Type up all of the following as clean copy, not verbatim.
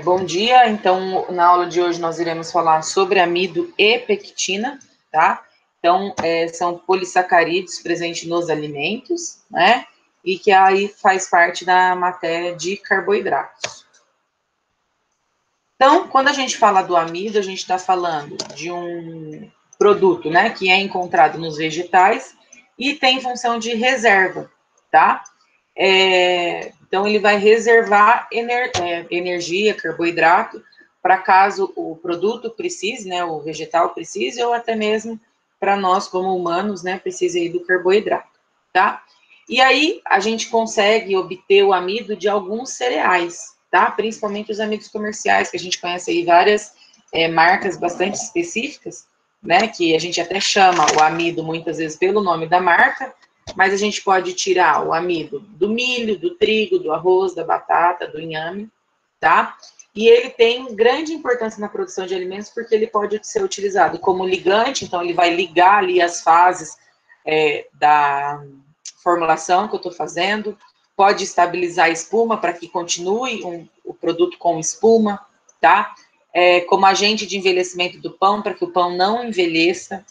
Bom dia, então na aula de hoje nós iremos falar sobre amido e pectina, tá? Então, são polissacarídeos presentes nos alimentos, né? E que aí faz parte da matéria de carboidratos. Então, quando a gente fala do amido, a gente está falando de um produto, né, que é encontrado nos vegetais e tem função de reserva, tá? Então, ele vai reservar energia, carboidrato, para caso o produto precise, né, o vegetal precise, ou até mesmo para nós, como humanos, né, precise aí do carboidrato, tá? E aí, a gente consegue obter o amido de alguns cereais, tá? Principalmente os amidos comerciais, que a gente conhece aí várias marcas bastante específicas, né, que a gente até chama o amido muitas vezes pelo nome da marca, mas a gente pode tirar o amido do milho, do trigo, do arroz, da batata, do inhame, tá? E ele tem grande importância na produção de alimentos porque ele pode ser utilizado como ligante, então ele vai ligar ali as fases da formulação que eu estou fazendo, pode estabilizar a espuma para que continue o produto com espuma, tá? Como agente de envelhecimento do pão, para que o pão não envelheça,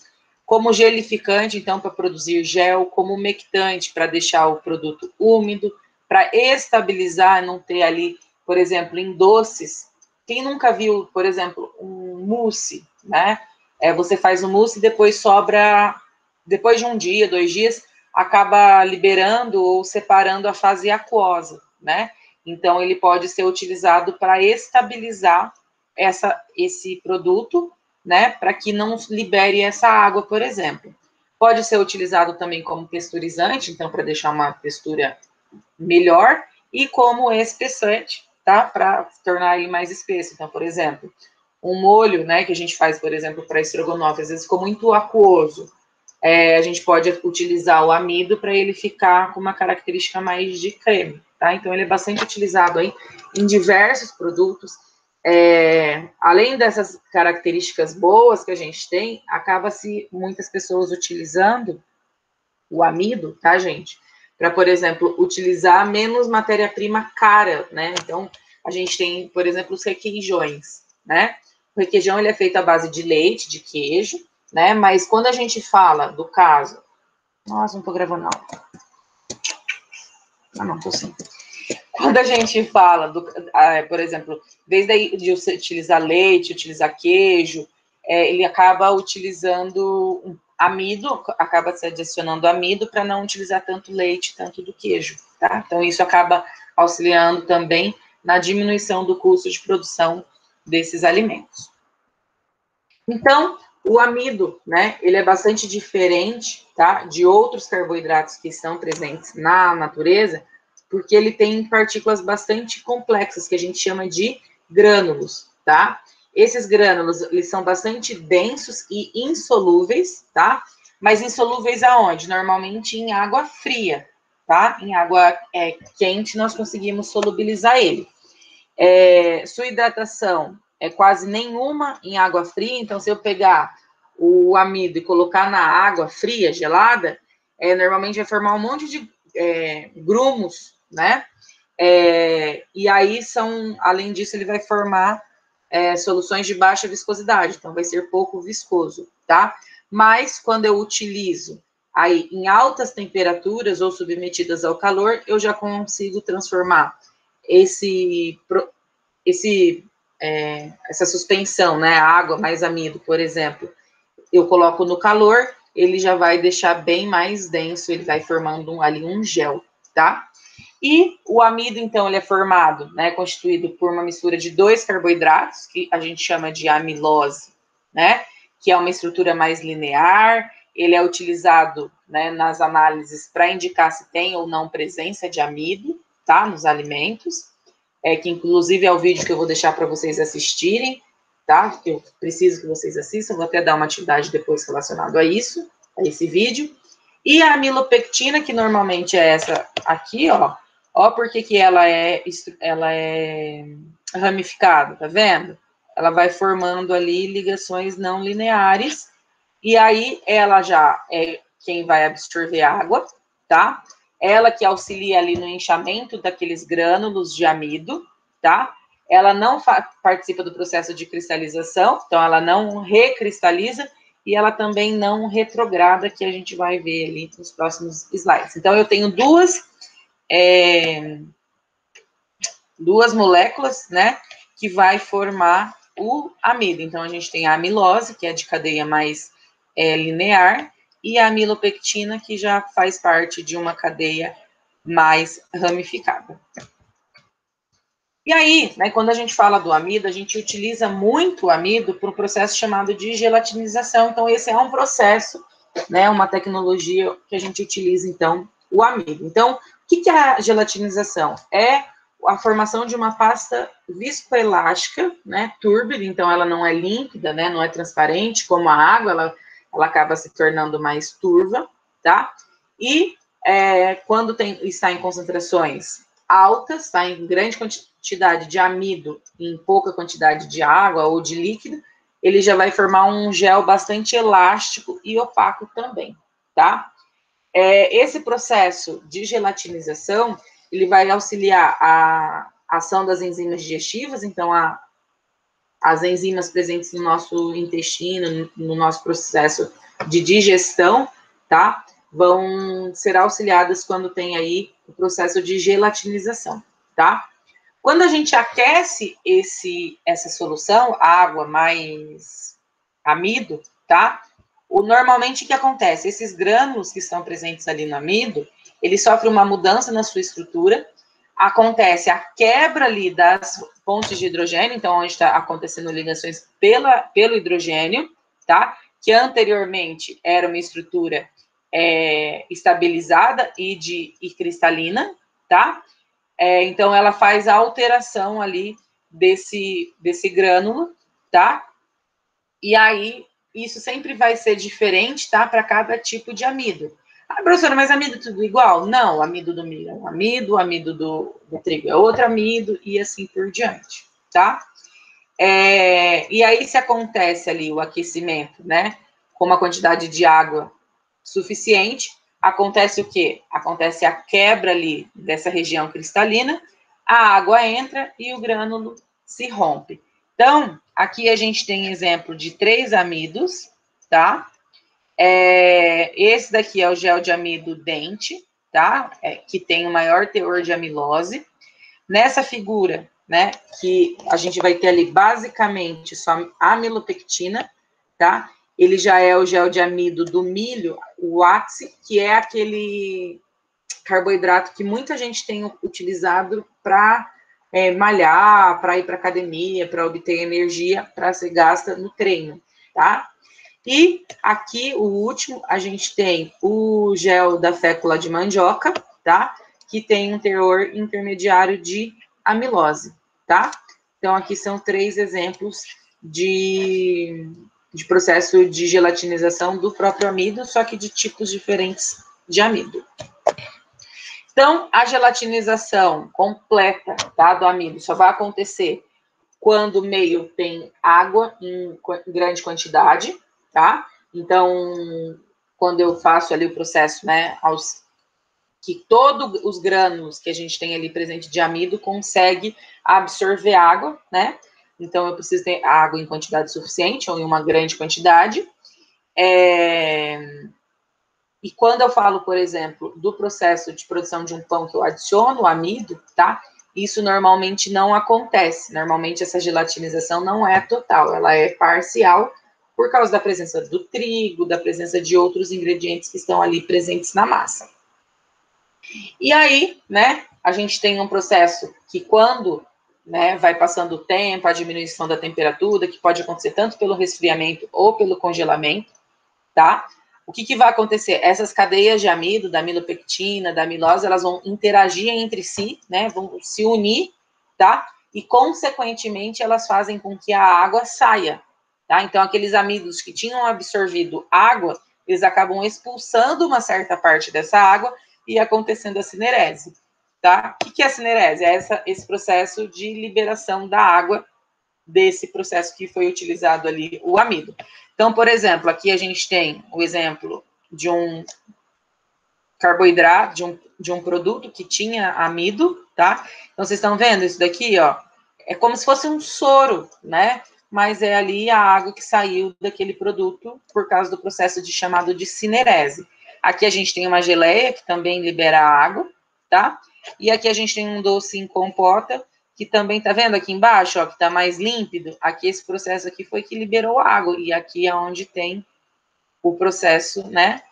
como gelificante, então, para produzir gel, como umectante, para deixar o produto úmido, para estabilizar, não ter ali, por exemplo, em doces. Quem nunca viu, por exemplo, um mousse, né? Você faz o mousse e depois sobra, depois de um dia, 2 dias, acaba liberando ou separando a fase aquosa, né? Então, ele pode ser utilizado para estabilizar esse produto, né, para que não libere essa água, por exemplo. Pode ser utilizado também como texturizante, então, para deixar uma textura melhor, e como espessante, tá, para tornar ele mais espesso. Então, por exemplo, um molho, né, que a gente faz, por exemplo, para estrogonofe, às vezes ficou muito aquoso, a gente pode utilizar o amido para ele ficar com uma característica mais de creme, tá? Então, ele é bastante utilizado aí em diversos produtos. Além dessas características boas que a gente tem, acaba-se muitas pessoas utilizando o amido, tá, gente? Para, por exemplo, utilizar menos matéria-prima cara, né? Então, a gente tem, por exemplo, os requeijões, né? O requeijão, ele é feito à base de leite, de queijo, né? Mas quando a gente fala do caso... Nossa, não tô gravando, não. Ah, não, tô sim. Quando a gente fala, por exemplo, desde de utilizar leite, utilizar queijo, ele acaba utilizando amido, acaba se adicionando amido para não utilizar tanto leite, tanto do queijo, tá? Então, isso acaba auxiliando também na diminuição do custo de produção desses alimentos. Então, o amido, né, ele é bastante diferente, tá, de outros carboidratos que estão presentes na natureza, porque ele tem partículas bastante complexas, que a gente chama de grânulos, tá? Esses grânulos, eles são bastante densos e insolúveis, tá? Mas insolúveis aonde? Normalmente em água fria, tá? Em água quente nós conseguimos solubilizar ele. Sua hidratação é quase nenhuma em água fria, então se eu pegar o amido e colocar na água fria, gelada, normalmente vai formar um monte de grumos, né? E aí além disso, ele vai formar soluções de baixa viscosidade, então vai ser pouco viscoso, tá? Mas quando eu utilizo aí em altas temperaturas ou submetidas ao calor, eu já consigo transformar essa suspensão, né, água mais amido, por exemplo, eu coloco no calor, ele já vai deixar bem mais denso, ele vai formando ali um gel, tá? E o amido, então, ele é formado, né, constituído por uma mistura de 2 carboidratos, que a gente chama de amilose, né, que é uma estrutura mais linear, ele é utilizado, né, nas análises para indicar se tem ou não presença de amido, tá, nos alimentos, que inclusive é o vídeo que eu vou deixar para vocês assistirem, tá, que eu preciso que vocês assistam, vou até dar uma atividade depois relacionada a isso, a esse vídeo. E a amilopectina, que normalmente é essa aqui, ó porque que ela é ramificada, tá vendo? Ela vai formando ali ligações não lineares, e aí ela já é quem vai absorver água, tá? Ela que auxilia ali no inchamento daqueles grânulos de amido, tá? ela não participa do processo de cristalização, então ela não recristaliza, e ela também não retrograda, que a gente vai ver ali nos próximos slides. Então, eu tenho duas moléculas, né, que vai formar o amido. Então, a gente tem a amilose, que é de cadeia mais linear, e a amilopectina, que já faz parte de uma cadeia mais ramificada. E aí, né, quando a gente fala do amido, a gente utiliza muito o amido para um processo chamado de gelatinização. Então, esse é um processo, né, uma tecnologia que a gente utiliza, então, o amido. Então, o que é a gelatinização? É a formação de uma pasta viscoelástica, né, túrbida, então ela não é límpida, né, não é transparente como a água, ela acaba se tornando mais turva, tá? E quando está em concentrações altas, tá, em grande quantidade de amido, em pouca quantidade de água ou de líquido, ele já vai formar um gel bastante elástico e opaco também, tá? Esse processo de gelatinização, ele vai auxiliar a ação das enzimas digestivas, então as enzimas presentes no nosso intestino, no nosso processo de digestão, tá? Vão ser auxiliadas quando tem aí o processo de gelatinização, tá? Quando a gente aquece essa solução, água mais amido, tá? Normalmente o que acontece? Esses grânulos que estão presentes ali no amido, eles sofrem uma mudança na sua estrutura, acontece a quebra ali das pontes de hidrogênio, então onde está acontecendo ligações pelo hidrogênio, tá? Que anteriormente era uma estrutura estabilizada e cristalina, tá? Então ela faz a alteração ali desse grânulo, tá? E aí isso sempre vai ser diferente, tá? Para cada tipo de amido. Ah, professora, mas amido tudo igual? Não, amido do milho é um amido, amido do trigo é outro amido, e assim por diante, tá? E aí, se acontece ali o aquecimento, né, com uma quantidade de água suficiente, acontece o quê? Acontece a quebra ali dessa região cristalina, a água entra e o grânulo se rompe. Então, aqui a gente tem exemplo de 3 amidos, tá? Esse daqui é o gel de amido dente, tá? Que tem o maior teor de amilose. Nessa figura, né, que a gente vai ter ali basicamente só amilopectina, tá? Ele já é o gel de amido do milho, o Axe, que é aquele carboidrato que muita gente tem utilizado para malhar, para ir para academia, para obter energia, para ser gasta no treino, tá? E aqui, o último, a gente tem o gel da fécula de mandioca, tá? Que tem um teor intermediário de amilose, tá? Então, aqui são 3 exemplos de processo de gelatinização do próprio amido, só que de tipos diferentes de amido. Então, a gelatinização completa, tá, do amido só vai acontecer quando o meio tem água em grande quantidade, tá? Então, quando eu faço ali o processo, né, que todos os grânulos que a gente tem ali presente de amido consegue absorver água, né? Então, eu preciso ter água em quantidade suficiente ou em uma grande quantidade. E quando eu falo, por exemplo, do processo de produção de um pão que eu adiciono amido, tá? Isso normalmente não acontece. Normalmente essa gelatinização não é total, ela é parcial por causa da presença do trigo, da presença de outros ingredientes que estão ali presentes na massa. E aí, né, a gente tem um processo que quando, né, vai passando o tempo, a diminuição da temperatura, que pode acontecer tanto pelo resfriamento ou pelo congelamento, tá? O que vai acontecer? Essas cadeias de amido, da amilopectina, da amilose, elas vão interagir entre si, né? Vão se unir, tá? E, consequentemente, elas fazem com que a água saia, tá? Então, aqueles amidos que tinham absorvido água, eles acabam expulsando uma certa parte dessa água e acontecendo a cinerese, tá? O que é a cinerese? É esse processo de liberação da água desse processo que foi utilizado ali, o amido. Então, por exemplo, aqui a gente tem o exemplo de um carboidrato, de um produto que tinha amido, tá? Então, vocês estão vendo isso daqui, ó? é como se fosse um soro, né? Mas é ali a água que saiu daquele produto por causa do processo chamado de cinerese. Aqui a gente tem uma geleia que também libera água, tá? E aqui a gente tem um doce em compota, que também, tá vendo aqui embaixo, ó, que tá mais límpido? Aqui esse processo aqui foi que liberou água, e aqui é onde tem o processo, né,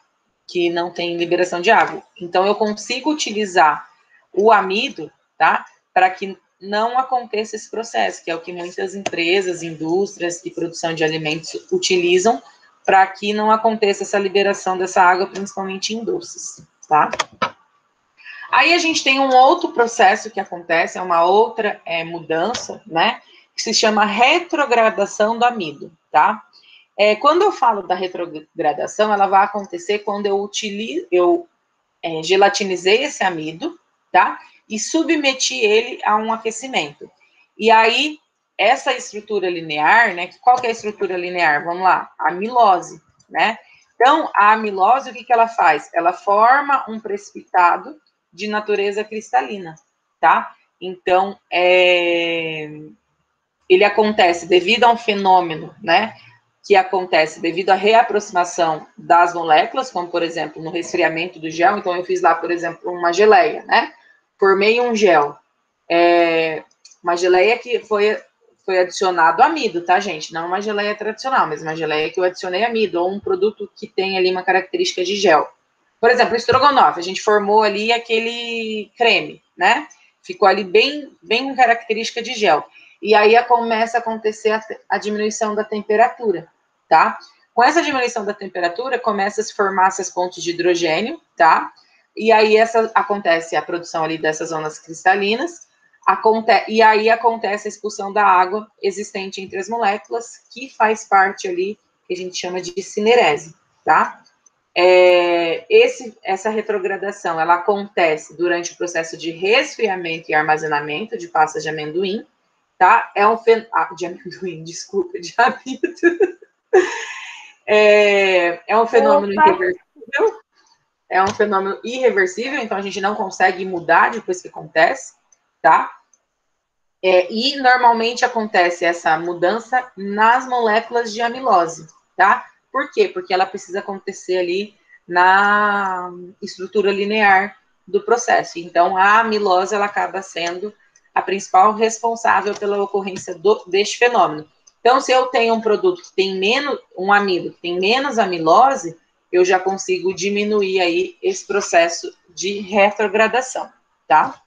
que não tem liberação de água. Então, eu consigo utilizar o amido, tá, para que não aconteça esse processo, que é o que muitas empresas, indústrias de produção de alimentos utilizam para que não aconteça essa liberação dessa água, principalmente em doces, tá? Aí a gente tem um outro processo que acontece, é uma outra mudança, né, que se chama retrogradação do amido, tá? Quando eu falo da retrogradação, ela vai acontecer quando eu gelatinizei esse amido, tá? E submeti ele a um aquecimento. E aí, essa estrutura linear, né? Qual que é a estrutura linear? Vamos lá, a amilose, né? Então, a amilose, o que ela faz? Ela forma um precipitado de natureza cristalina, tá? Então, ele acontece devido a um fenômeno, né? Que acontece devido à reaproximação das moléculas, como, por exemplo, no resfriamento do gel. Então, eu fiz lá, por exemplo, uma geleia, né? Formei um gel. Uma geleia que foi adicionado amido, tá, gente? Não uma geleia tradicional, mas uma geleia que eu adicionei amido, ou um produto que tem ali uma característica de gel. Por exemplo, o estrogonofe, a gente formou ali aquele creme, né? Ficou ali bem com característica de gel. E aí começa a acontecer a diminuição da temperatura, tá? Com essa diminuição da temperatura, começa a se formar esses pontos de hidrogênio, tá? E aí acontece a produção ali dessas zonas cristalinas, e aí acontece a expulsão da água existente entre as moléculas, que faz parte ali, que a gente chama de cinerese, tá? Essa retrogradação, ela acontece durante o processo de resfriamento e armazenamento de pastas de amendoim, tá? De amendoim, desculpa, de amido. É um fenômeno irreversível. É um fenômeno irreversível, então a gente não consegue mudar depois que acontece, tá? E normalmente acontece essa mudança nas moléculas de amilose, tá? Por quê? Porque ela precisa acontecer ali na estrutura linear do processo. Então, a amilose, ela acaba sendo a principal responsável pela ocorrência deste fenômeno. Então, se eu tenho um produto que tem um amido que tem menos amilose, eu já consigo diminuir aí esse processo de retrogradação, tá?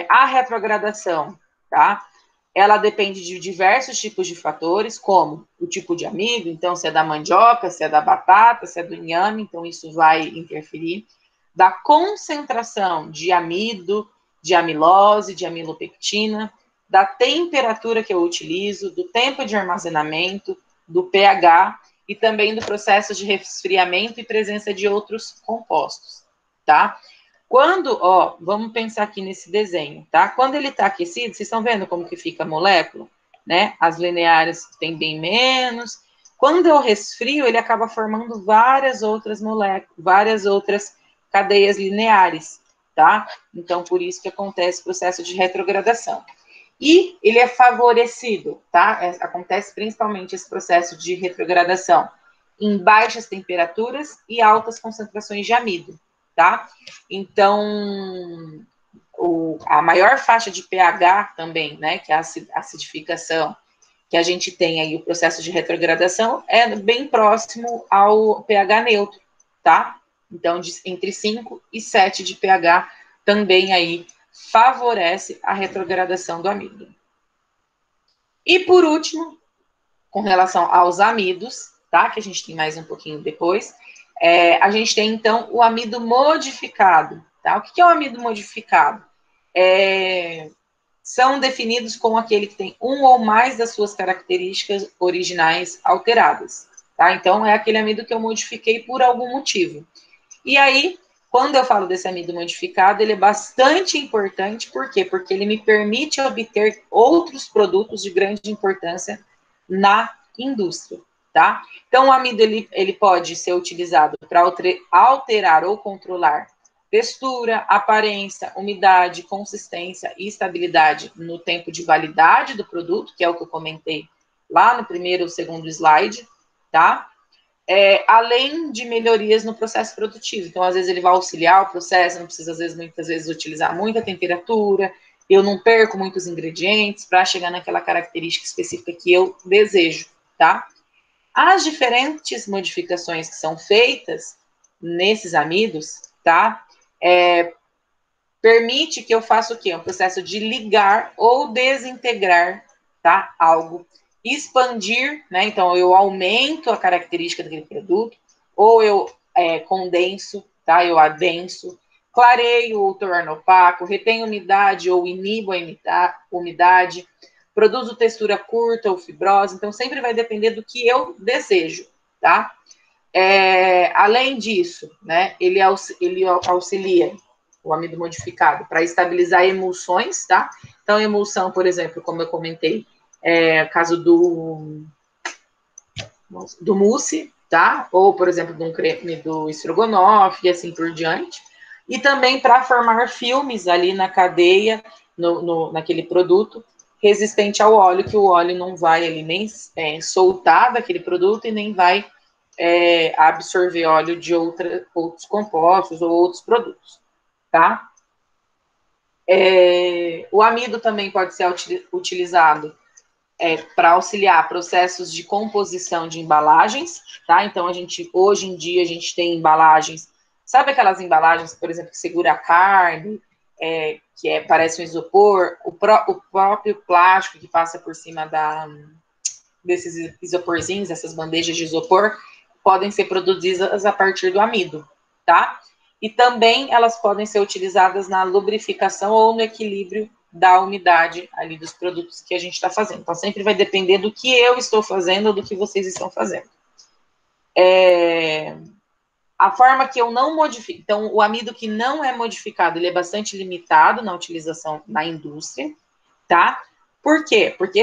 A retrogradação, tá? Ela depende de diversos tipos de fatores, como o tipo de amido, então se é da mandioca, se é da batata, se é do inhame, então isso vai interferir. Da concentração de amido, de amilose, de amilopectina, da temperatura que eu utilizo, do tempo de armazenamento, do pH e também do processo de resfriamento e presença de outros compostos, tá? Vamos pensar aqui nesse desenho, tá? Quando ele está aquecido, vocês estão vendo como que fica a molécula, né? As lineares tem bem menos. Quando eu resfrio, ele acaba formando várias outras moléculas, várias outras cadeias lineares, tá? Então, por isso que acontece o processo de retrogradação. E ele é favorecido, tá? Acontece principalmente esse processo de retrogradação em baixas temperaturas e altas concentrações de amido, tá? Então, a maior faixa de pH também, né, que é a acidificação, que a gente tem aí o processo de retrogradação, é bem próximo ao pH neutro, tá? Então, entre 5 e 7 de pH também aí favorece a retrogradação do amido. E por último, com relação aos amidos, tá? Que a gente tem mais um pouquinho depois, a gente tem, então, o amido modificado, tá? O que é o amido modificado? São definidos como aquele que tem um ou mais das suas características originais alteradas, tá? Então, é aquele amido que eu modifiquei por algum motivo. E aí, quando eu falo desse amido modificado, ele é bastante importante, por quê? Porque ele me permite obter outros produtos de grande importância na indústria, tá? Então, o amido, ele pode ser utilizado para alterar ou controlar textura, aparência, umidade, consistência e estabilidade no tempo de validade do produto, que é o que eu comentei lá no primeiro ou segundo slide, tá? Além de melhorias no processo produtivo. Então, às vezes, ele vai auxiliar o processo, não precisa, muitas vezes, utilizar muita temperatura, eu não perco muitos ingredientes para chegar naquela característica específica que eu desejo, tá? As diferentes modificações que são feitas nesses amidos, tá? Permite que eu faça o quê? Um processo de ligar ou desintegrar, tá? Algo. Expandir, né? Então, eu aumento a característica daquele produto, ou eu condenso, tá? Eu adenso, clareio ou torno opaco, retenho umidade ou inibo a umidade, produzo textura curta ou fibrosa, então sempre vai depender do que eu desejo, tá? Além disso, né, ele auxilia o amido modificado para estabilizar emulsões, tá? Então, emulsão, por exemplo, como eu comentei, caso do mousse, tá? Ou, por exemplo, de um creme do estrogonofe e assim por diante. E também para formar filmes ali na cadeia, naquele produto, resistente ao óleo, que o óleo não vai ali nem soltar daquele produto e nem vai absorver óleo de outros compostos ou outros produtos, tá? O amido também pode ser utilizado para auxiliar processos de composição de embalagens, tá? Então, hoje em dia, a gente tem embalagens, sabe aquelas embalagens, por exemplo, que segura a carne, que parece um isopor, o próprio plástico que passa por cima desses isoporzinhos, essas bandejas de isopor, podem ser produzidas a partir do amido, tá? E também elas podem ser utilizadas na lubrificação ou no equilíbrio da umidade ali dos produtos que a gente está fazendo. Então, sempre vai depender do que eu estou fazendo ou do que vocês estão fazendo. A forma que eu não modifico... Então, o amido que não é modificado, ele é bastante limitado na utilização na indústria, tá? Por quê? Porque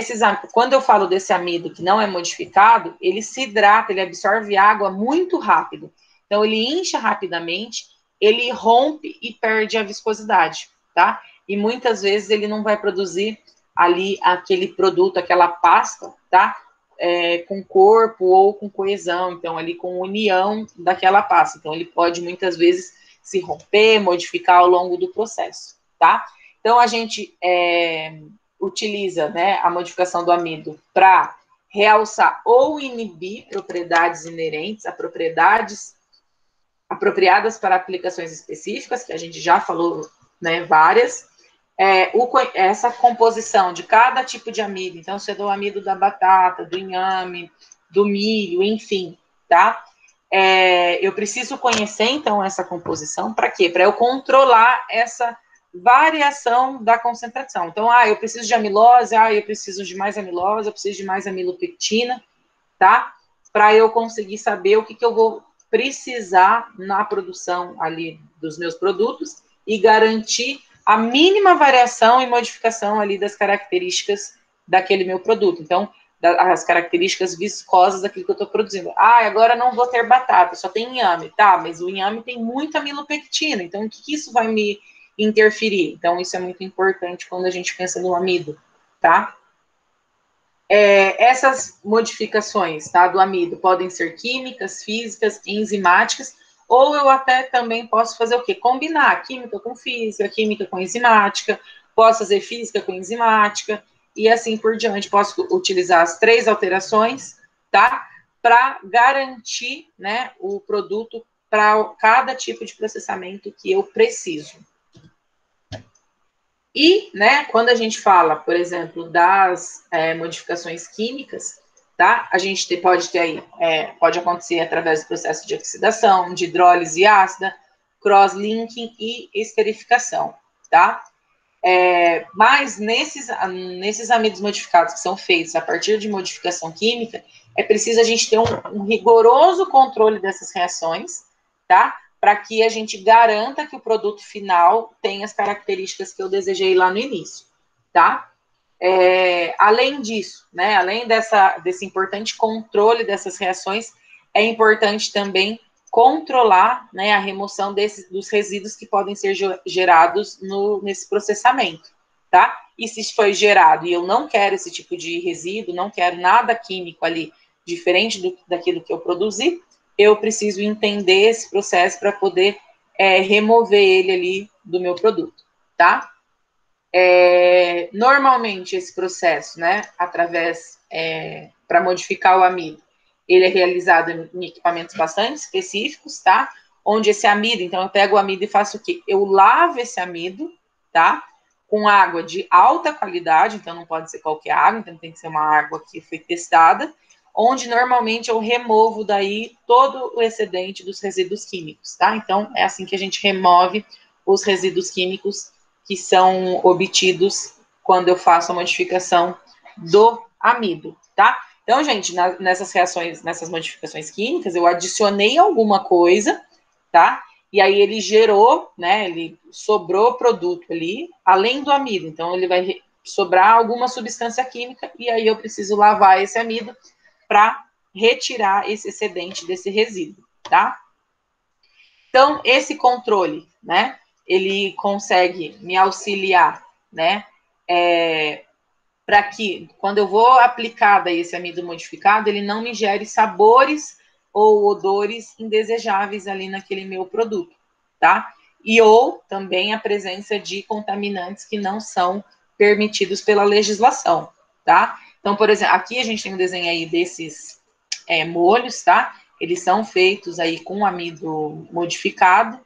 quando eu falo desse amido que não é modificado, ele se hidrata, ele absorve água muito rápido. Então, ele incha rapidamente, ele rompe e perde a viscosidade, tá? E muitas vezes ele não vai produzir ali aquele produto, aquela pasta, tá? Com corpo ou com coesão, então ali com união daquela pasta. Então, ele pode muitas vezes se romper, modificar ao longo do processo, tá? Então, a gente utiliza, né, a modificação do amido para realçar ou inibir propriedades inerentes a propriedades apropriadas para aplicações específicas, que a gente já falou, né, várias. Essa composição de cada tipo de amido, então, se é do amido da batata, do inhame, do milho, enfim, tá? Eu preciso conhecer, então, essa composição, para quê? Para eu controlar essa variação da concentração. Então, eu preciso de amilose, eu preciso de mais amilose, eu preciso de mais amilopectina, tá? Para eu conseguir saber o que eu vou precisar na produção ali dos meus produtos e garantir a mínima variação e modificação ali das características daquele meu produto. Então, as características viscosas daquilo que eu estou produzindo. Agora não vou ter batata, só tem inhame. Tá, mas o inhame tem muita amilopectina, então o que isso vai me interferir? Então, isso é muito importante quando a gente pensa no amido, tá? Essas modificações, tá, do amido podem ser químicas, físicas, enzimáticas, ou eu até também posso fazer o quê? Combinar química com física, química com enzimática, posso fazer física com enzimática, e assim por diante. Posso utilizar as 3 alterações, tá? Para garantir, né, o produto para cada tipo de processamento que eu preciso. E, né, quando a gente fala, por exemplo, das modificações químicas, tá? A gente pode ter aí, pode acontecer através do processo de oxidação, de hidrólise ácida, cross-linking e esterificação, tá? Mas nesses amidos modificados que são feitos a partir de modificação química, é preciso a gente ter um rigoroso controle dessas reações, tá? Para que a gente garanta que o produto final tenha as características que eu desejei lá no início, tá? Além disso, né, além desse importante controle dessas reações, é importante também controlar, né, a remoção dos resíduos que podem ser gerados nesse processamento, tá? E se foi gerado e eu não quero esse tipo de resíduo, não quero nada químico ali diferente daquilo que eu produzi, eu preciso entender esse processo para poder remover ele ali do meu produto, tá? Normalmente esse processo, né, para modificar o amido, ele é realizado em equipamentos bastante específicos, tá? Onde esse amido, então eu pego o amido e faço o quê? Eu lavo esse amido, tá? Com água de alta qualidade, então não pode ser qualquer água, então tem que ser uma água que foi testada, onde normalmente eu removo daí todo o excedente dos resíduos químicos, tá? Então é assim que a gente remove os resíduos químicos que são obtidos quando eu faço a modificação do amido, tá? Então, gente, nessas reações, nessas modificações químicas, eu adicionei alguma coisa, tá? E aí ele gerou, né? Ele sobrou produto ali, além do amido. Então, ele vai sobrar alguma substância química e aí eu preciso lavar esse amido para retirar esse excedente desse resíduo, tá? Então, esse controle, né? Ele consegue me auxiliar, né? Para que, quando eu vou aplicar daí esse amido modificado, ele não me gere sabores ou odores indesejáveis ali naquele meu produto, tá? E ou também a presença de contaminantes que não são permitidos pela legislação, tá? Então, por exemplo, aqui a gente tem um desenho aí desses molhos, tá? Eles são feitos aí com amido modificado.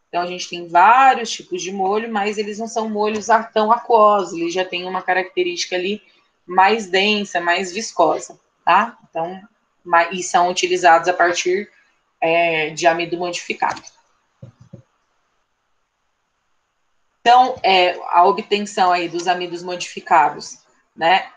Então, a gente tem vários tipos de molho, mas eles não são molhos tão aquosos, eles já têm uma característica ali mais densa, mais viscosa, tá? Então, e são utilizados a partir de amido modificado. Então, a obtenção aí dos amidos modificados, né,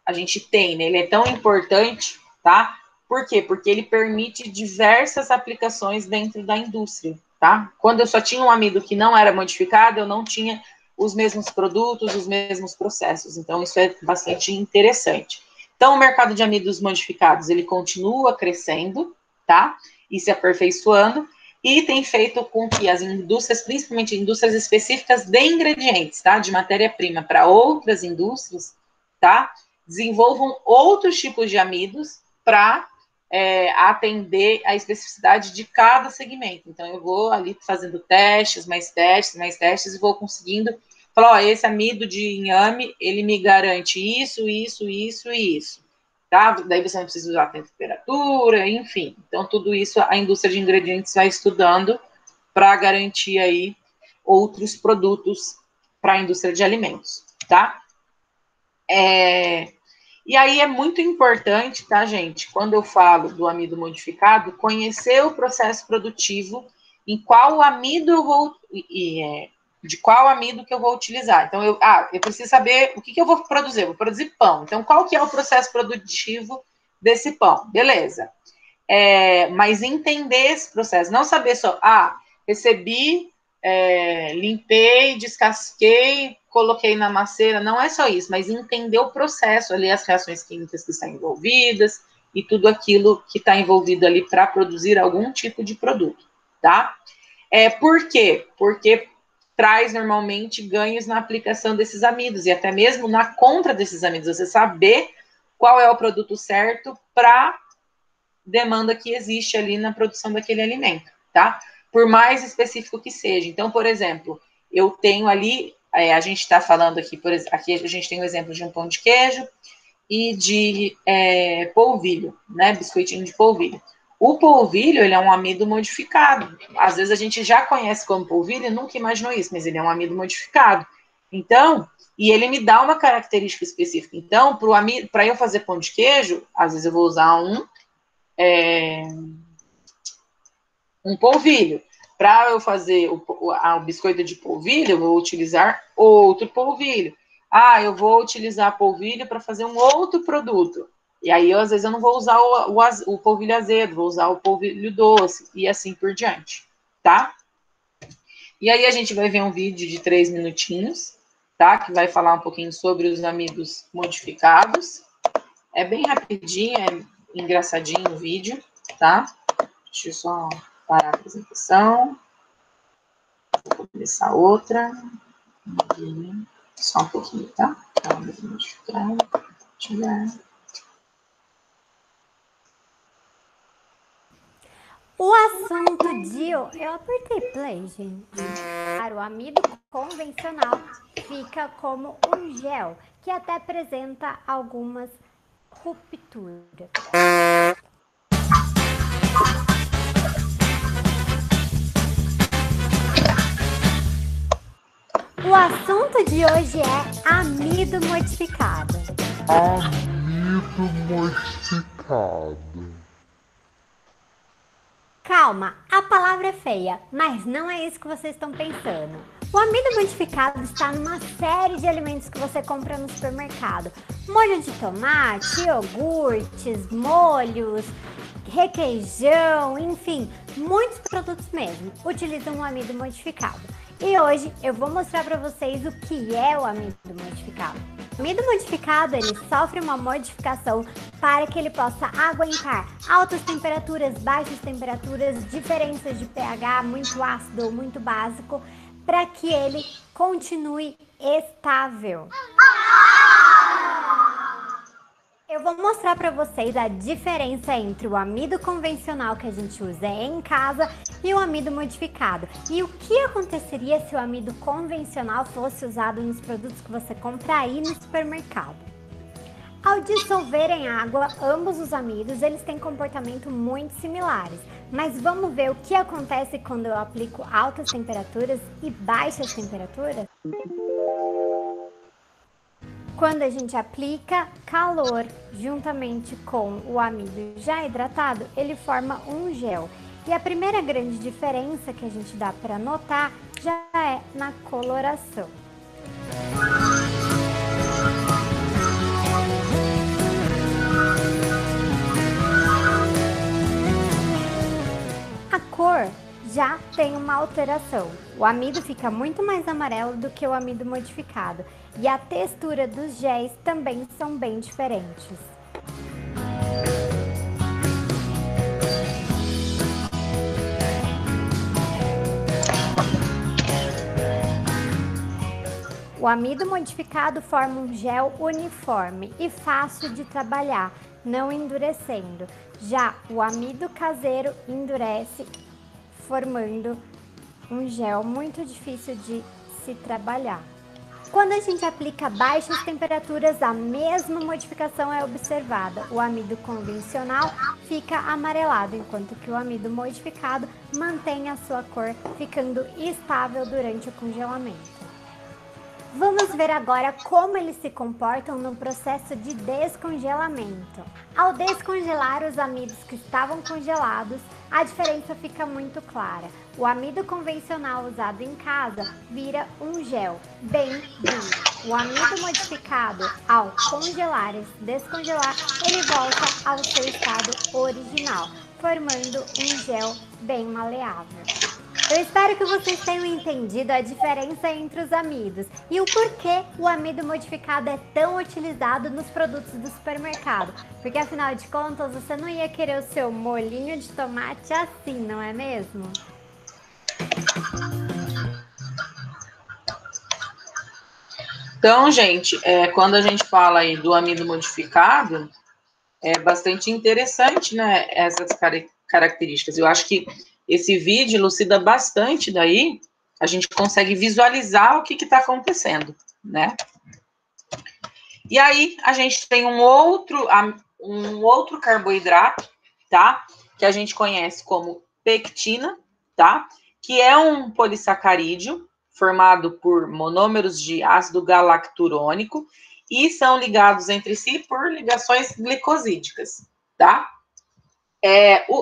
a gente tem, né, ele é tão importante, tá? Por quê? Porque ele permite diversas aplicações dentro da indústria, tá? Quando eu só tinha um amido que não era modificado, eu não tinha os mesmos produtos, os mesmos processos. Então, isso é bastante interessante. Então, o mercado de amidos modificados, ele continua crescendo, tá? E se aperfeiçoando, e tem feito com que as indústrias, principalmente indústrias específicas de ingredientes, tá? De matéria-prima para outras indústrias, tá? Desenvolvam outros tipos de amidos para atender a especificidade de cada segmento. Então, eu vou ali fazendo testes, mais testes, e vou conseguindo falar, ó, esse amido de inhame, ele me garante isso, isso, isso e isso. Tá? Daí você não precisa usar temperatura, enfim. Então, tudo isso a indústria de ingredientes vai estudando para garantir aí outros produtos para a indústria de alimentos, tá? E aí é muito importante, tá, gente, quando eu falo do amido modificado, conhecer o processo produtivo, em qual amido eu vou, de qual amido que eu vou utilizar. Então, eu preciso saber o que eu vou produzir. Eu vou produzir pão. Então, qual que é o processo produtivo desse pão? Beleza. Mas entender esse processo, não saber só, recebi, limpei, descasquei, coloquei na maceira, não é só isso, mas entender o processo ali, as reações químicas que estão envolvidas e tudo aquilo que está envolvido ali para produzir algum tipo de produto, tá? Por quê? Porque traz normalmente ganhos na aplicação desses amidos e até mesmo na compra desses amidos, você saber qual é o produto certo para demanda que existe ali na produção daquele alimento, tá? Por mais específico que seja. Então, por exemplo, eu tenho ali, a gente está falando aqui, aqui a gente tem o exemplo de um pão de queijo e de polvilho, né? Biscoitinho de polvilho. O polvilho, ele é um amido modificado. Às vezes a gente já conhece como polvilho e nunca imaginou isso, mas ele é um amido modificado. Então, e ele me dá uma característica específica. Então, para eu fazer pão de queijo, às vezes eu vou usar um polvilho. Para eu fazer o biscoito de polvilho, eu vou utilizar outro polvilho. Eu vou utilizar polvilho para fazer um outro produto. E aí, às vezes, eu não vou usar o polvilho azedo, vou usar o polvilho doce, e assim por diante, tá? E aí, a gente vai ver um vídeo de 3 minutinhos, tá? Que vai falar um pouquinho sobre os amidos modificados. É bem rapidinho, é engraçadinho o vídeo, tá? Deixa eu só parar a apresentação. Vou começar outra. Só um pouquinho, tá? O assunto de hoje... Eu apertei play, gente. O amido convencional fica como um gel, que até apresenta algumas rupturas. O assunto de hoje é amido modificado. Amido modificado. Calma, a palavra é feia, mas não é isso que vocês estão pensando. O amido modificado está numa série de alimentos que você compra no supermercado. Molho de tomate, iogurtes, molhos, requeijão, enfim, muitos produtos mesmo utilizam o amido modificado. E hoje eu vou mostrar para vocês o que é o amido modificado. O amido modificado, ele sofre uma modificação para que ele possa aguentar altas temperaturas, baixas temperaturas, diferenças de pH, muito ácido ou muito básico, para que ele continue estável. Eu vou mostrar para vocês a diferença entre o amido convencional que a gente usa em casa e o amido modificado. E o que aconteceria se o amido convencional fosse usado nos produtos que você compra aí no supermercado? Ao dissolver em água, ambos os amidos eles têm comportamento muito similares. Mas vamos ver o que acontece quando eu aplico altas temperaturas e baixas temperaturas? Quando a gente aplica calor juntamente com o amido já hidratado, ele forma um gel. E a primeira grande diferença que a gente dá para notar já é na coloração. A cor já tem uma alteração. O amido fica muito mais amarelo do que o amido modificado. E a textura dos géis também são bem diferentes. O amido modificado forma um gel uniforme e fácil de trabalhar, não endurecendo. Já o amido caseiro endurece, formando um gel muito difícil de se trabalhar. Quando a gente aplica baixas temperaturas, a mesma modificação é observada. O amido convencional fica amarelado, enquanto que o amido modificado mantém a sua cor, ficando estável durante o congelamento. Vamos ver agora como eles se comportam no processo de descongelamento. Ao descongelar os amidos que estavam congelados, a diferença fica muito clara. O amido convencional usado em casa vira um gel bem duro. O amido modificado, ao congelar e descongelar, ele volta ao seu estado original, formando um gel bem maleável. Eu espero que vocês tenham entendido a diferença entre os amidos e o porquê o amido modificado é tão utilizado nos produtos do supermercado. Porque afinal de contas, você não ia querer o seu molhinho de tomate assim, não é mesmo? Então, gente, quando a gente fala aí do amido modificado, é bastante interessante, né, essas características. Eu acho que esse vídeo elucida bastante daí, a gente consegue visualizar o que está acontecendo, né? E aí, a gente tem um outro carboidrato, tá? Que a gente conhece como pectina, tá? Que é um polissacarídeo formado por monômeros de ácido galacturônico e são ligados entre si por ligações glicosídicas, tá?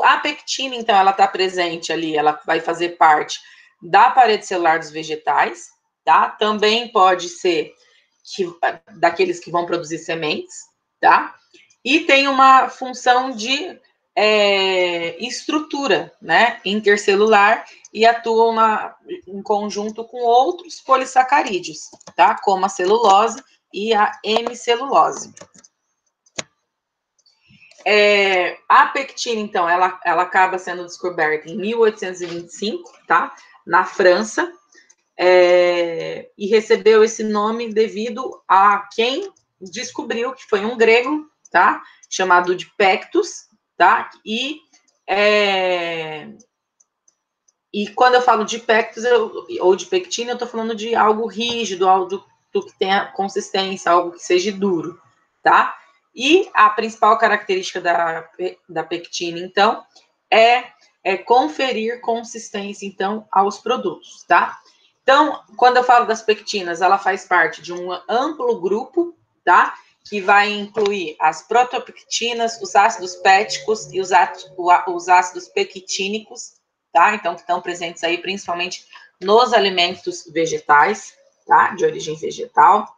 A pectina, então, ela está presente ali, ela vai fazer parte da parede celular dos vegetais, tá? Também pode ser daqueles que vão produzir sementes, tá? E tem uma função de estrutura, né, intercelular e atua em conjunto com outros polissacarídeos, tá? Como a celulose e a hemicelulose. A pectina, então, ela acaba sendo descoberta em 1825, tá? Na França, e recebeu esse nome devido a quem descobriu, que foi um grego, tá? Chamado de Pectus, tá? E quando eu falo de Pectus ou de pectina, eu estou falando de algo rígido, algo que tenha consistência, algo que seja duro, tá? E a principal característica da pectina, então, é conferir consistência, então, aos produtos, tá? Então, quando eu falo das pectinas, ela faz parte de um amplo grupo, tá? Que vai incluir as protopectinas, os ácidos péticos e os ácidos pectínicos, tá? Então, que estão presentes aí principalmente nos alimentos vegetais, tá? De origem vegetal.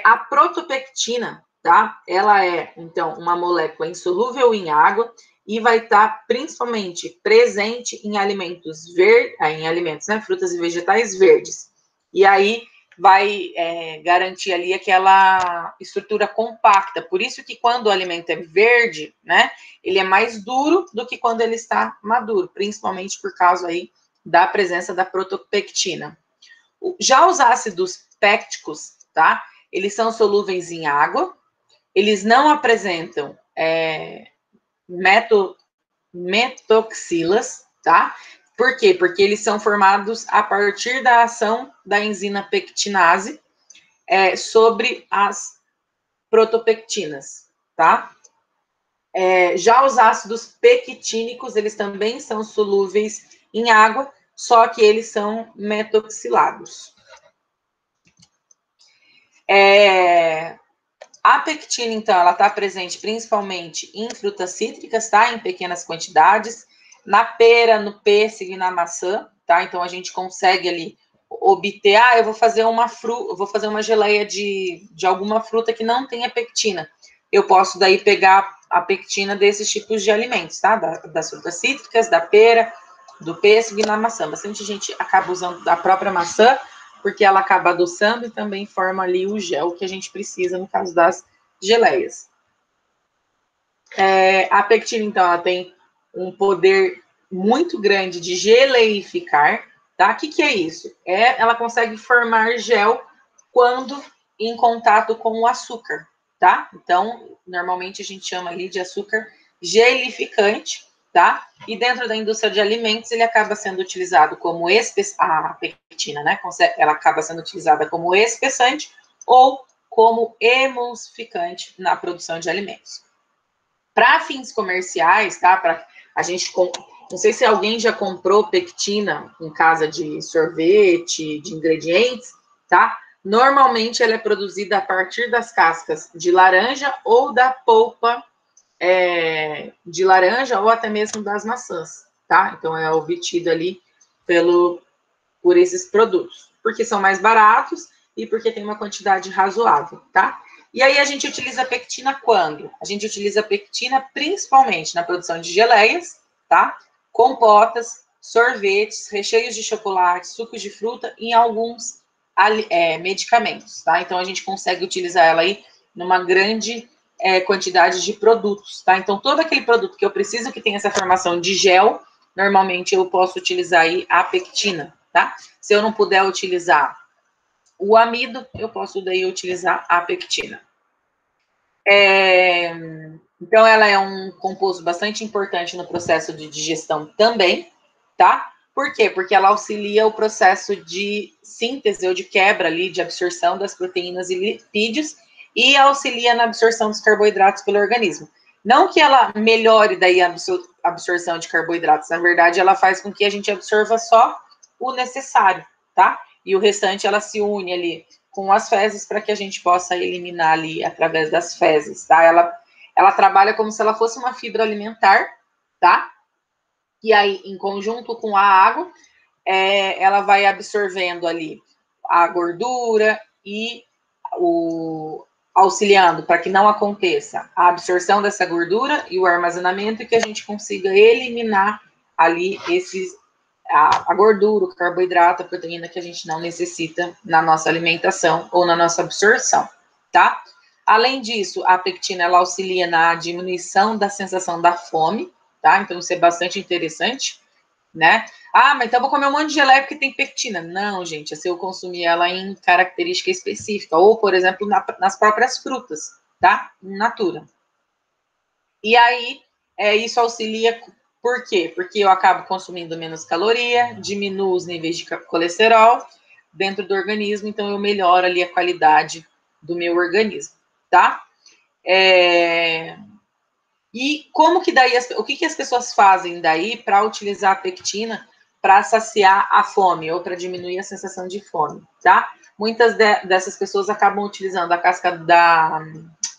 A protopectina, tá? Ela é, então, uma molécula insolúvel em água e vai estar principalmente presente em alimentos verdes, né? Frutas e vegetais verdes. E aí vai garantir ali aquela estrutura compacta. Por isso que quando o alimento é verde, né? Ele é mais duro do que quando ele está maduro, principalmente por causa aí da presença da protopectina. Já os ácidos pécticos, tá? Eles são solúveis em água, eles não apresentam metoxilas, tá? Por quê? Porque eles são formados a partir da ação da enzima pectinase sobre as protopectinas, tá? Já os ácidos pectínicos, eles também são solúveis em água, só que eles são metoxilados. A pectina, então, ela está presente principalmente em frutas cítricas, tá? Em pequenas quantidades, na pera, no pêssego e na maçã, tá? Então, a gente consegue ali obter, eu vou fazer uma geleia de alguma fruta que não tenha pectina. Eu posso daí pegar a pectina desses tipos de alimentos, tá? Das frutas cítricas, da pera, do pêssego e na maçã. Bastante gente acaba usando da própria maçã, porque ela acaba adoçando e também forma ali o gel que a gente precisa no caso das geleias. A pectina, então, ela tem um poder muito grande de geleificar, tá? O que é isso? Ela consegue formar gel quando em contato com o açúcar, tá? Então, normalmente a gente chama ali de açúcar gelificante, tá? E dentro da indústria de alimentos, ele acaba sendo utilizado como a pectina, né? Ela acaba sendo utilizada como espessante ou como emulsificante na produção de alimentos. Para fins comerciais, tá? Para a gente, não sei se alguém já comprou pectina em casa de sorvete, de ingredientes, tá? Normalmente ela é produzida a partir das cascas de laranja ou da polpa de laranja ou até mesmo das maçãs, tá? Então é obtido ali por esses produtos, porque são mais baratos e porque tem uma quantidade razoável, tá? E aí a gente utiliza a pectina quando? A gente utiliza a pectina principalmente na produção de geleias, tá? Compotas, sorvetes, recheios de chocolate, sucos de fruta e em alguns medicamentos, tá? Então a gente consegue utilizar ela aí numa grande quantidade de produtos, tá? Então todo aquele produto que eu preciso que tenha essa formação de gel, normalmente eu posso utilizar aí a pectina, tá? Se eu não puder utilizar o amido, eu posso daí utilizar a pectina. Então, ela é um composto bastante importante no processo de digestão também, tá? Por quê? Porque ela auxilia o processo de síntese ou de quebra ali, de absorção das proteínas e lipídios e auxilia na absorção dos carboidratos pelo organismo. Não que ela melhore daí a absorção de carboidratos, na verdade, ela faz com que a gente absorva só o necessário, tá? E o restante ela se une ali com as fezes para que a gente possa eliminar ali através das fezes, tá? Ela trabalha como se ela fosse uma fibra alimentar, tá? E aí, em conjunto com a água, ela vai absorvendo ali a gordura e auxiliando para que não aconteça a absorção dessa gordura e o armazenamento e que a gente consiga eliminar ali a gordura, o carboidrato, a proteína que a gente não necessita na nossa alimentação ou na nossa absorção, tá? Além disso, a pectina ela auxilia na diminuição da sensação da fome, tá? Então, isso é bastante interessante, né? Ah, mas então eu vou comer um monte de geleia porque tem pectina. Não, gente, é se eu consumir ela em característica específica, ou, por exemplo, nas próprias frutas, tá? In natura. E aí, isso auxilia, por quê? Porque eu acabo consumindo menos caloria, diminuo os níveis de colesterol dentro do organismo, então eu melhoro ali a qualidade do meu organismo, tá? E como que daí, o que as pessoas fazem daí para utilizar a pectina para saciar a fome ou para diminuir a sensação de fome, tá? Muitas dessas pessoas acabam utilizando a casca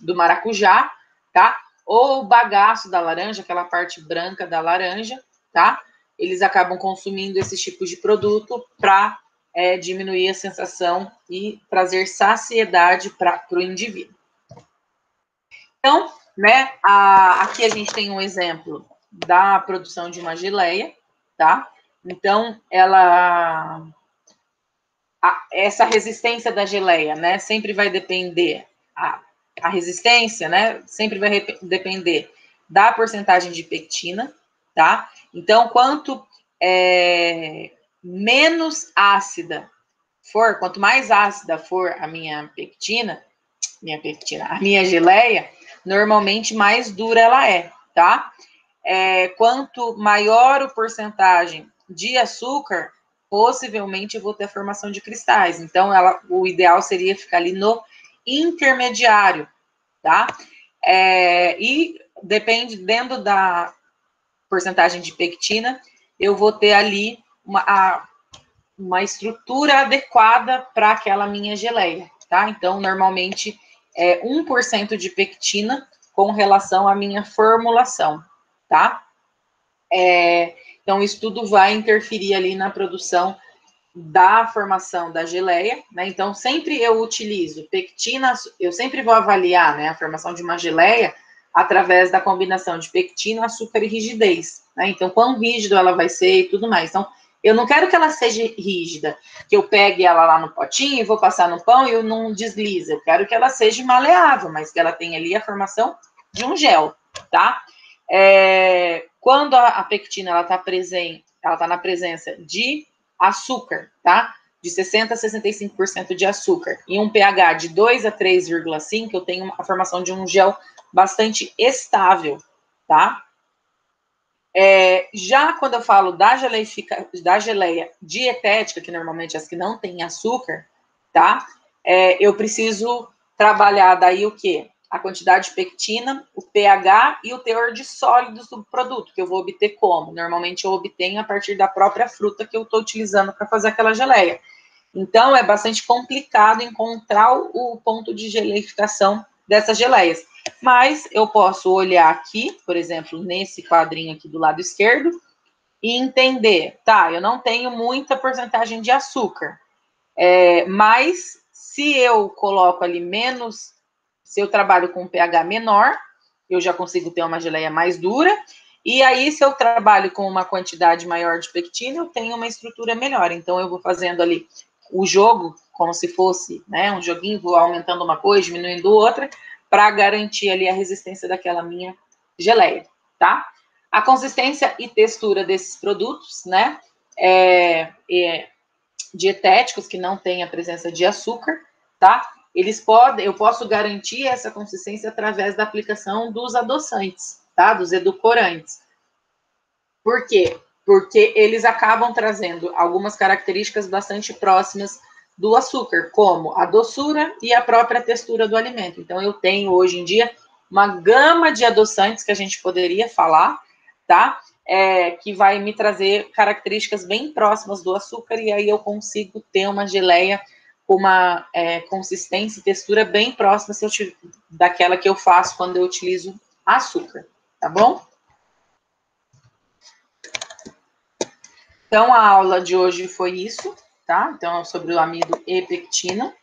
do maracujá, tá? Ou o bagaço da laranja, aquela parte branca da laranja, tá? Eles acabam consumindo esses tipos de produto para diminuir a sensação e trazer saciedade para o indivíduo. Então, né, aqui a gente tem um exemplo da produção de uma geleia, tá? Então, essa resistência da geleia, né, sempre vai depender, a resistência, né, sempre vai depender da porcentagem de pectina, tá? Então, quanto menos ácida for, quanto mais ácida for a minha geleia, normalmente mais dura ela é, tá? Quanto maior o porcentagem de açúcar, possivelmente eu vou ter a formação de cristais. Então, o ideal seria ficar ali no intermediário, tá? E dependendo da porcentagem de pectina, eu vou ter ali uma estrutura adequada para aquela minha geleia, tá? Então, normalmente, 1% de pectina com relação à minha formulação, tá? Então, isso tudo vai interferir ali na produção da formação da geleia, né? Então, sempre eu utilizo pectina, eu sempre vou avaliar, né, a formação de uma geleia através da combinação de pectina, açúcar e rigidez, né? Então, quão rígido ela vai ser e tudo mais. Então, eu não quero que ela seja rígida, que eu pegue ela lá no potinho e vou passar no pão e eu não desliza. Eu quero que ela seja maleável, mas que ela tenha ali a formação de um gel, tá? Quando a pectina ela tá na presença de açúcar, tá? De 60% a 65% de açúcar e um pH de 2 a 3,5, eu tenho a formação de um gel bastante estável, tá? Já quando eu falo da geleia dietética, que normalmente é as que não tem açúcar, tá? Eu preciso trabalhar daí o quê? A quantidade de pectina, o pH e o teor de sólidos do produto, que eu vou obter como? Normalmente eu obtenho a partir da própria fruta que eu estou utilizando para fazer aquela geleia. Então, é bastante complicado encontrar o ponto de geleificação dessas geleias. Mas eu posso olhar aqui, por exemplo, nesse quadrinho aqui do lado esquerdo, e entender, tá, eu não tenho muita porcentagem de açúcar, mas se eu coloco ali menos, se eu trabalho com um pH menor, eu já consigo ter uma geleia mais dura, e aí se eu trabalho com uma quantidade maior de pectina, eu tenho uma estrutura melhor. Então, eu vou fazendo ali o jogo, como se fosse, né, um joguinho, vou aumentando uma coisa, diminuindo outra, para garantir ali a resistência daquela minha geleia, tá? A consistência e textura desses produtos, né, dietéticos que não têm a presença de açúcar, tá? Eu posso garantir essa consistência através da aplicação dos adoçantes, tá? Dos edulcorantes. Por quê? Porque eles acabam trazendo algumas características bastante próximas do açúcar, como a doçura e a própria textura do alimento. Então, eu tenho hoje em dia uma gama de adoçantes que a gente poderia falar, tá? Que vai me trazer características bem próximas do açúcar, e aí eu consigo ter uma geleia com uma consistência e textura bem próxima daquela que eu faço quando eu utilizo açúcar, tá bom? Então, a aula de hoje foi isso, tá? Então, sobre o amido e pectina.